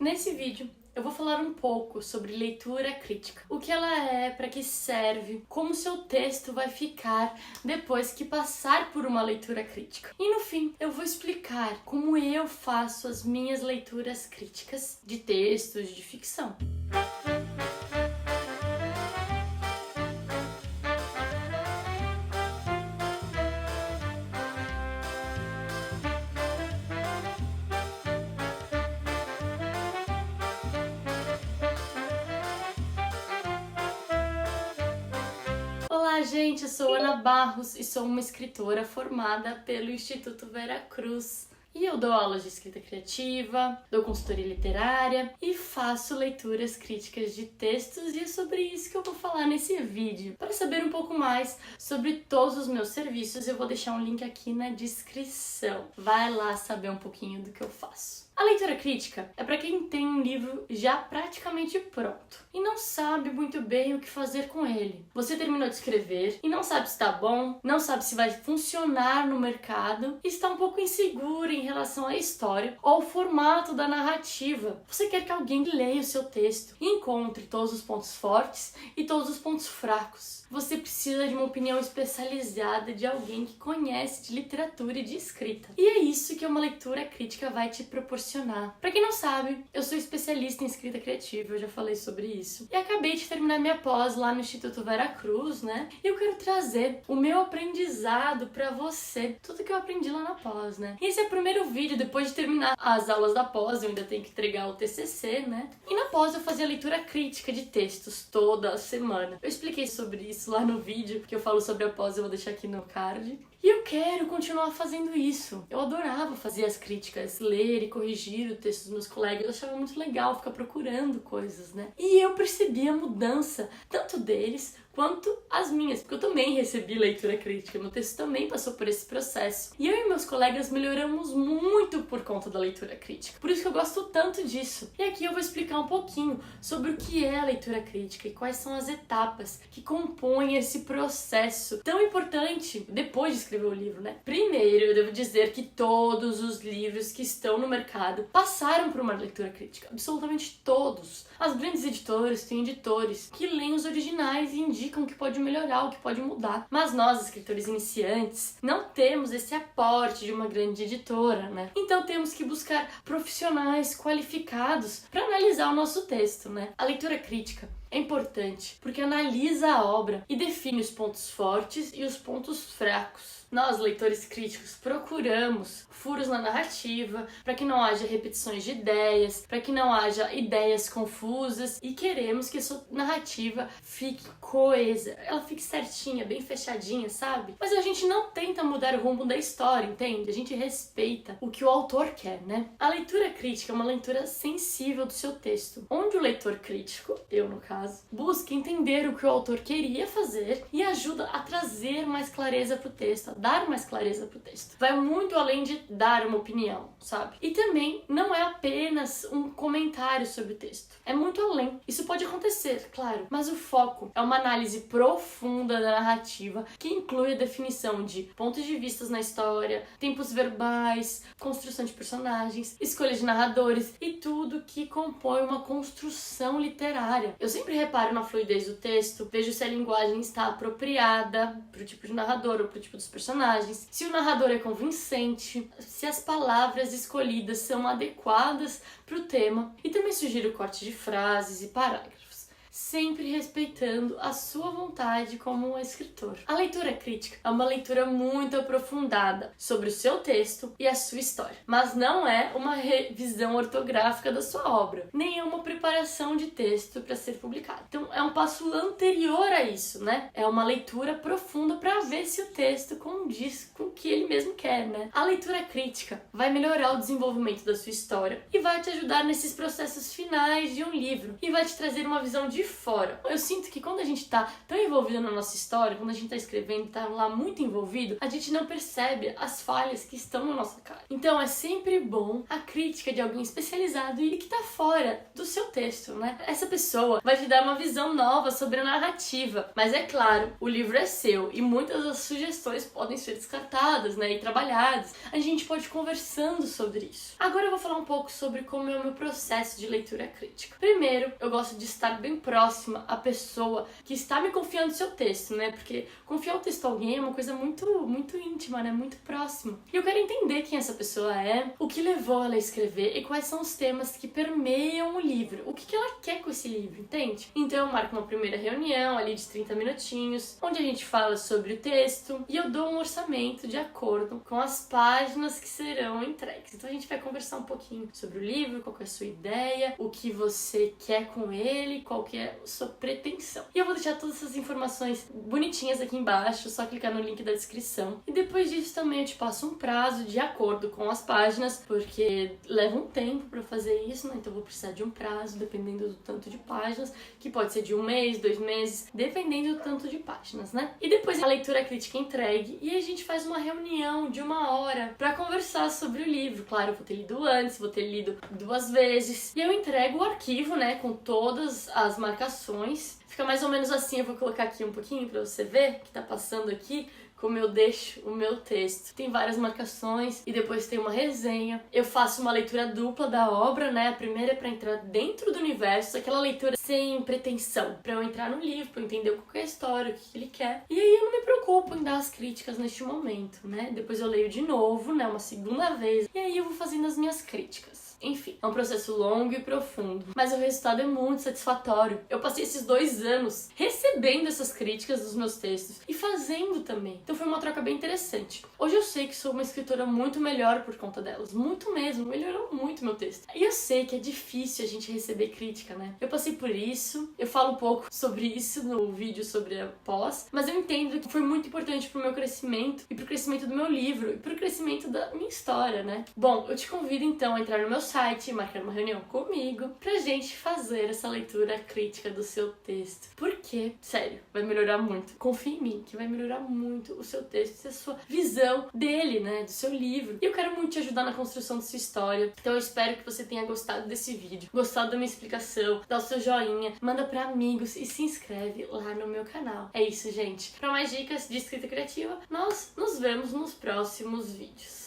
Nesse vídeo eu vou falar um pouco sobre leitura crítica, o que ela é, para que serve, como seu texto vai ficar depois que passar por uma leitura crítica. E no fim eu vou explicar como eu faço as minhas leituras críticas de textos de ficção. Olá, gente, eu sou Ana Barros e sou uma escritora formada pelo Instituto Veracruz. E eu dou aulas de escrita criativa, dou consultoria literária e faço leituras críticas de textos, e é sobre isso que eu vou falar nesse vídeo. Para saber um pouco mais sobre todos os meus serviços, eu vou deixar um link aqui na descrição. Vai lá saber um pouquinho do que eu faço. A leitura crítica é para quem tem um livro já praticamente pronto e não sabe muito bem o que fazer com ele. Você terminou de escrever e não sabe se está bom, não sabe se vai funcionar no mercado e está um pouco inseguro em relação à história ou ao formato da narrativa. Você quer que alguém leia o seu texto e encontre todos os pontos fortes e todos os pontos fracos. Você precisa de uma opinião especializada de alguém que conhece de literatura e de escrita. E é isso que uma leitura crítica vai te proporcionar. Para quem não sabe, eu sou especialista em escrita criativa, eu já falei sobre isso. E acabei de terminar minha pós lá no Instituto Veracruz, né? E eu quero trazer o meu aprendizado para você, tudo que eu aprendi lá na pós, né? E esse é o primeiro vídeo, depois de terminar as aulas da pós, eu ainda tenho que entregar o TCC, né? E na pós eu fazia leitura crítica de textos toda semana. Eu expliquei sobre isso lá no vídeo que eu falo sobre a pós, eu vou deixar aqui no card. E eu quero continuar fazendo isso. Eu adorava fazer as críticas, ler e corrigir o texto dos meus colegas. Eu achava muito legal ficar procurando coisas, né? E eu percebi a mudança, tanto deles quanto as minhas, porque eu também recebi leitura crítica, meu texto também passou por esse processo. E eu e meus colegas melhoramos muito por conta da leitura crítica. Por isso que eu gosto tanto disso. E aqui eu vou explicar um pouquinho sobre o que é a leitura crítica e quais são as etapas que compõem esse processo tão importante depois de escrever o livro, né? Primeiro, eu devo dizer que todos os livros que estão no mercado passaram por uma leitura crítica. Absolutamente todos. As grandes editoras têm editores que leem os originais e indicam o que pode melhorar, o que pode mudar. Mas nós, escritores iniciantes, não temos esse aporte de uma grande editora, né? Então temos que buscar profissionais qualificados para analisar o nosso texto, né? A leitura crítica é importante porque analisa a obra e define os pontos fortes e os pontos fracos. Nós, leitores críticos, procuramos furos na narrativa para que não haja repetições de ideias, para que não haja ideias confusas, e queremos que a sua narrativa fique coesa, ela fique certinha, bem fechadinha, sabe? Mas a gente não tenta mudar o rumo da história, entende? A gente respeita o que o autor quer, né? A leitura crítica é uma leitura sensível do seu texto, onde o leitor crítico, eu no caso, busca entender o que o autor queria fazer e ajuda a trazer mais clareza pro texto, a dar mais clareza pro texto. Vai muito além de dar uma opinião, sabe? E também não é apenas um comentário sobre o texto. É muito além. Isso pode acontecer, claro, mas o foco é uma análise profunda da narrativa que inclui a definição de pontos de vista na história, tempos verbais, construção de personagens, escolha de narradores e tudo que compõe uma construção literária. Eu sempre reparo na fluidez do texto, vejo se a linguagem está apropriada pro tipo de narrador ou pro tipo dos personagens, se o narrador é convincente, se as palavras escolhidas são adequadas para o tema, e também sugiro corte de frases e parágrafos, sempre respeitando a sua vontade como um escritor. A leitura crítica é uma leitura muito aprofundada sobre o seu texto e a sua história, mas não é uma revisão ortográfica da sua obra, nem é uma preparação de texto para ser publicado. Então é um passo anterior a isso, né? É uma leitura profunda para ver se o texto condiz com o que ele mesmo quer, né? A leitura crítica vai melhorar o desenvolvimento da sua história e vai te ajudar nesses processos finais de um livro, e vai te trazer uma visão de de fora. Eu sinto que quando a gente tá tão envolvido na nossa história, quando a gente tá escrevendo, tá lá muito envolvido, a gente não percebe as falhas que estão na nossa cara. Então é sempre bom a crítica de alguém especializado e que tá fora do seu texto, né? Essa pessoa vai te dar uma visão nova sobre a narrativa. Mas é claro, o livro é seu e muitas das sugestões podem ser descartadas, né, e trabalhadas. A gente pode ir conversando sobre isso. Agora eu vou falar um pouco sobre como é o meu processo de leitura crítica. Primeiro, eu gosto de estar bem próxima à pessoa que está me confiando seu texto, né? Porque confiar o texto a alguém é uma coisa muito íntima, né? Muito próxima. E eu quero entender quem essa pessoa é, o que levou ela a escrever e quais são os temas que permeiam o livro. O que ela quer com esse livro, entende? Então eu marco uma primeira reunião ali de 30 minutinhos, onde a gente fala sobre o texto e eu dou um orçamento de acordo com as páginas que serão entregues. Então a gente vai conversar um pouquinho sobre o livro, qual que é a sua ideia, o que você quer com ele, qual que é a sua pretensão. E eu vou deixar todas essas informações bonitinhas aqui embaixo, só clicar no link da descrição. E depois disso também eu te passo um prazo de acordo com as páginas, porque leva um tempo pra fazer isso, né? Então eu vou precisar de um prazo, dependendo do tanto de páginas, que pode ser de 1 mês, 2 meses, dependendo do tanto de páginas, né? E depois a leitura crítica entregue e a gente faz uma reunião de 1 hora pra conversar sobre o livro. Claro, eu vou ter lido antes, vou ter lido 2 vezes. E eu entrego o arquivo, né, com todas as marcações. Fica mais ou menos assim, eu vou colocar aqui um pouquinho pra você ver que tá passando aqui, como eu deixo o meu texto. Tem várias marcações e depois tem uma resenha. Eu faço uma leitura dupla da obra, né? A primeira é pra entrar dentro do universo, aquela leitura sem pretensão, pra eu entrar no livro, pra eu entender qual que é a história, o que ele quer. E aí eu não me preocupo em dar as críticas neste momento, né? Depois eu leio de novo, né? Uma segunda vez. E aí eu vou fazendo as minhas críticas. Enfim, é um processo longo e profundo, mas o resultado é muito satisfatório. Eu passei esses 2 anos recebendo essas críticas dos meus textos e fazendo também. Então foi uma troca bem interessante. Hoje eu sei que sou uma escritora muito melhor por conta delas, muito mesmo, melhorou muito meu texto. E eu sei que é difícil a gente receber crítica, né? Eu passei por isso, eu falo um pouco sobre isso no vídeo sobre a pós, mas eu entendo que foi muito importante pro meu crescimento e pro crescimento do meu livro e pro crescimento da minha história, né? Bom, eu te convido então a entrar no meu site e marcar uma reunião comigo pra gente fazer essa leitura crítica do seu texto. Porque, sério, vai melhorar muito. Confia em mim, que vai melhorar muito o seu texto e a sua visão dele, né, do seu livro. E eu quero muito te ajudar na construção da sua história. Então eu espero que você tenha gostado desse vídeo, gostado da minha explicação, dá o seu joinha, manda pra amigos e se inscreve lá no meu canal. É isso, gente. Pra mais dicas de escrita criativa, nós nos vemos nos próximos vídeos.